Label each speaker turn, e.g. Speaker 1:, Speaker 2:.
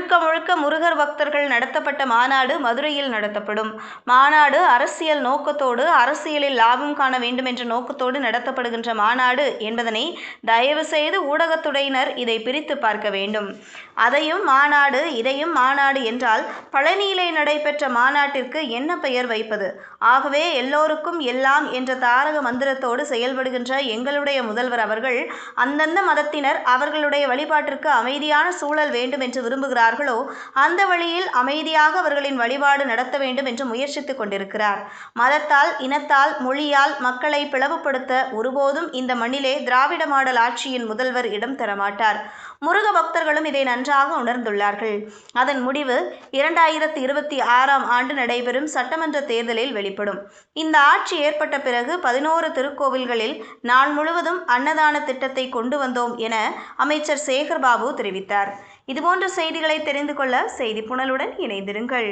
Speaker 1: முழுக்க முழுக்க முருகர் பக்தர்கள் நடத்தப்பட்ட மாநாடு மதுரையில் நடத்தப்படும். மாநாடு அரசியல் நோக்கத்தோடு, அரசியலில் லாபம் காண வேண்டும் என்ற நோக்கத்தோடு நடத்தப்படுகின்ற மாநாடு என்பதனை தயவு செய்து ஊடகத்துறையினர் இதை பிரித்து பார்க்க வேண்டும். அதையும் மாநாடு, இதையும் மாநாடு என்றால் பழனியிலே நடைபெற்ற மாநாட்டிற்கு என்ன பெயர் வைப்பது? ஆகவே எல்லோருக்கும் எல்லாம் என்ற தாரக மந்திரத்தோடு செயல்படுகின்ற எங்களுடைய முதல்வர் அவர்கள் அந்தந்த மதத்தினர் அவர்களுடைய வழிபாட்டிற்கு அமைதியான சூழல் வேண்டும் என்று விரும்புகிறார்களோ அந்த வழியில் அமைதியாக அவர்களின் வழிபாடு நடத்த வேண்டும் என்று முயற்சித்துக் கொண்டிருக்கிறார். மதத்தால், இனத்தால், மொழியால் மக்களை பிளவுபடுத்த ஒருபோதும் இந்த மண்ணிலே திராவிட மாடல் ஆட்சியின் முதல்வர் இடம் தரமாட்டார். முருக பக்தர்களும் இதை நன்றாக உணர்ந்துள்ளார்கள். அதன் முடிவு 2026ஆம் ஆண்டு நடைபெறும் சட்டமன்ற தேர்தலில் வெளிப்படும். இந்த ஆட்சி ஏற்பட்ட பிறகு 11 திருக்கோவில்களில் நாள் முழுவதும் அன்னதான திட்டத்தை கொண்டு வந்தோம் என அமைச்சர் சேகர்பாபு தெரிவித்தார். இதுபோன்ற செய்திகளை தெரிந்து கொள்ள செய்தி புனலுடன் இணைந்திருங்கள்.